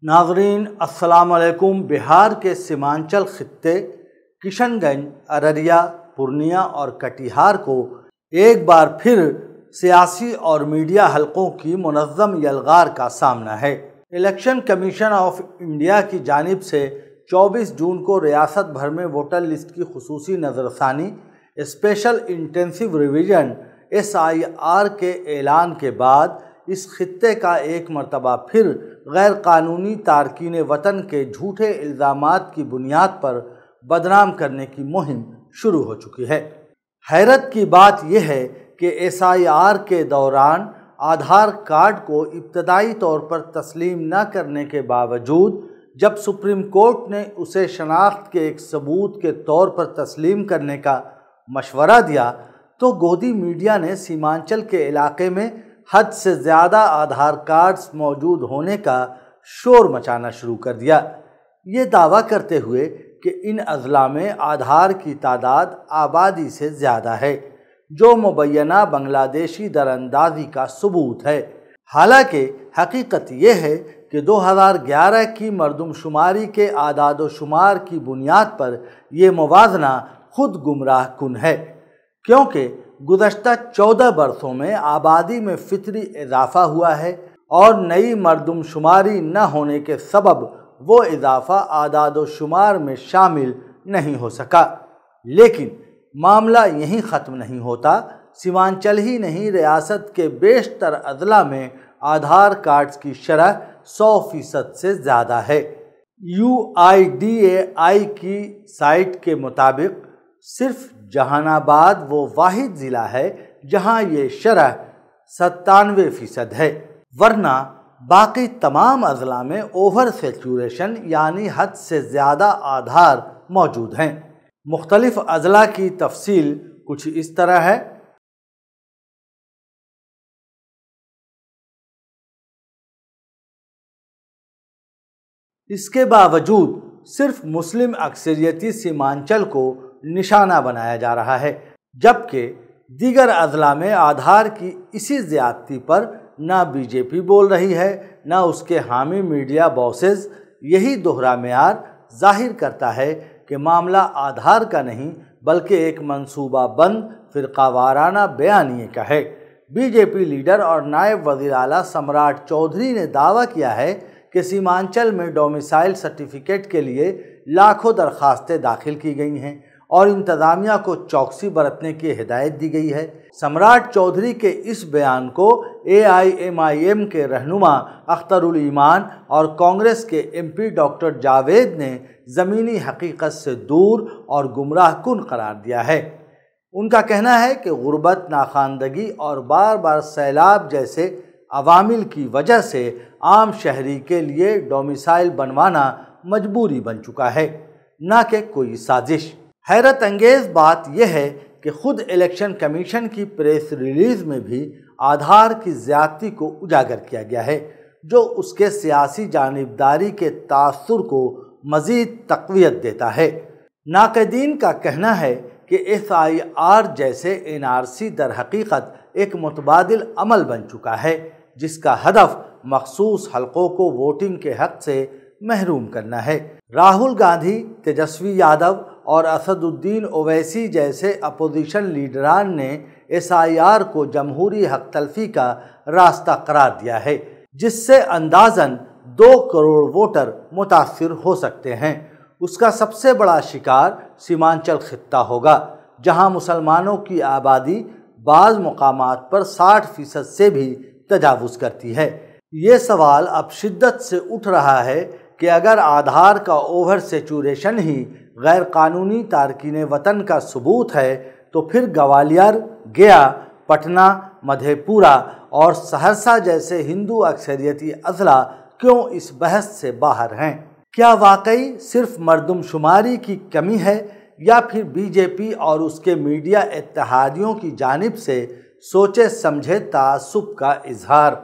नाज़रीन अस्सलाम वालेकुम। बिहार के सीमांचल खित्ते किशन गंज, अररिया, पूर्णिया और कटिहार को एक बार फिर सियासी और मीडिया हलकों की मुनज़्ज़म यलगार का सामना है। इलेक्शन कमीशन ऑफ इंडिया की जानिब से 24 जून को रियासत भर में वोटर लिस्ट की खुसूसी नज़रसानी स्पेशल इंटेंसिव रिवीजन SIR के ऐलान के बाद इस खित्ते का एक मरतबा फिर गैर कानूनी तारकीन वतन के झूठे इल्ज़ामात की बुनियाद पर बदनाम करने की मुहिम शुरू हो चुकी है। हैरत की बात यह है कि SIR के दौरान आधार कार्ड को इब्तदाई तौर पर तस्लीम न करने के बावजूद जब सुप्रीम कोर्ट ने उसे शनाख्त के एक सबूत के तौर पर तस्लीम करने का मशवरा दिया तो गोदी मीडिया ने सीमांचल के इलाके में हद से ज़्यादा आधार कार्ड्स मौजूद होने का शोर मचाना शुरू कर दिया, ये दावा करते हुए कि इन अज़ला में आधार की तादाद आबादी से ज़्यादा है, जो मुबैना बांग्लादेशी दरअंदाज़ी का सबूत है। हालांकि हकीकत यह है कि 2011 की मरदमशुमारी के आदाद शुमार की बुनियाद पर यह मुवाज़ना खुद गुमराह कुन है, क्योंकि गुज़श्ता 14 बरसों में आबादी में फितरी इजाफ़ा हुआ है और नई मरदमशुमारी न होने के सबब वो इजाफ़ा आदाद शुमार में शामिल नहीं हो सका। लेकिन मामला यहीं ख़त्म नहीं होता। सीमांचल ही नहीं, रियासत के बेशतर अज़ला में आधार कार्ड्स की शरह 100% से ज़्यादा है। UIDAI की साइट के मुताबिक सिर्फ जहानाबाद वो वाहिद ज़िला है जहां ये शरह 97% है, वरना बाकी तमाम अज़ला में ओवर सेचुरेशन यानी हद से ज़्यादा आधार मौजूद हैं। मुख्तलिफ अज़ला की तफसील कुछ इस तरह है। इसके बावजूद सिर्फ मुस्लिम अक्सरियती सीमांचल को निशाना बनाया जा रहा है, जबकि दीगर अज़ला में आधार की इसी ज़्यादती पर ना बीजेपी बोल रही है ना उसके हामी मीडिया बॉसेस। यही दोहरा मेयार जाहिर करता है कि मामला आधार का नहीं बल्कि एक मंसूबा बंद फ़िरक़ावाराना बयानिए का है। बीजेपी लीडर और नायब वज़ीर आला सम्राट चौधरी ने दावा किया है कि सीमांचल में डोमिसाइल सर्टिफिकेट के लिए लाखों दरख्वास्तें दाखिल की गई हैं और इंतज़ामिया को चौकसी बरतने की हिदायत दी गई है। सम्राट चौधरी के इस बयान को AIMIM के रहनुमा अख्तरुल ईमान और कांग्रेस के MP डॉक्टर जावेद ने ज़मीनी हकीकत से दूर और गुमराह कुन करार दिया है। उनका कहना है कि गुर्बत, नाखानदगी और बार बार सैलाब जैसे अवामिल की वजह से आम शहरी के लिए डोमिसाइल बनवाना मजबूरी बन चुका है, न कि कोई साजिश। हैरत अंगेज़ बात यह है कि खुद इलेक्शन कमीशन की प्रेस रिलीज़ में भी आधार की ज़्यादती को उजागर किया गया है, जो उसके सियासी जानिबदारी के तासुर को मज़ीद तक़वियत देता है। नाक़दीन का कहना है कि SIR जैसे NRC दर हकीकत एक मुतबादिल अमल बन चुका है, जिसका हदफ मखसूस हलकों को वोटिंग के हक़ से महरूम करना है। राहुल गांधी, तेजस्वी यादव और असदुद्दीन ओवैसी जैसे अपोजिशन लीडरान ने SIR को जमहूरी हक़ तलफ़ी का रास्ता करार दिया है, जिससे अंदाज़न 2 करोड़ वोटर मुतासिर हो सकते हैं। उसका सबसे बड़ा शिकार सीमांचल खित्ता होगा, जहां मुसलमानों की आबादी बाज़ मुकामात पर 60% से भी तजावुज़ करती है। ये सवाल अब शिद्दत से उठ रहा है कि अगर आधार का ओवर सेचुरेशन ही गैर कानूनी तारकीन वतन का सबूत है तो फिर ग्वालियर, गया, पटना, मधेपुरा और सहरसा जैसे हिंदू अक्सरियती अज़ला क्यों इस बहस से बाहर हैं? क्या वाकई सिर्फ मरदमशुमारी की कमी है या फिर बीजेपी और उसके मीडिया इत्तेहादियों की जानिब से सोचे समझे तासुब का इजहार?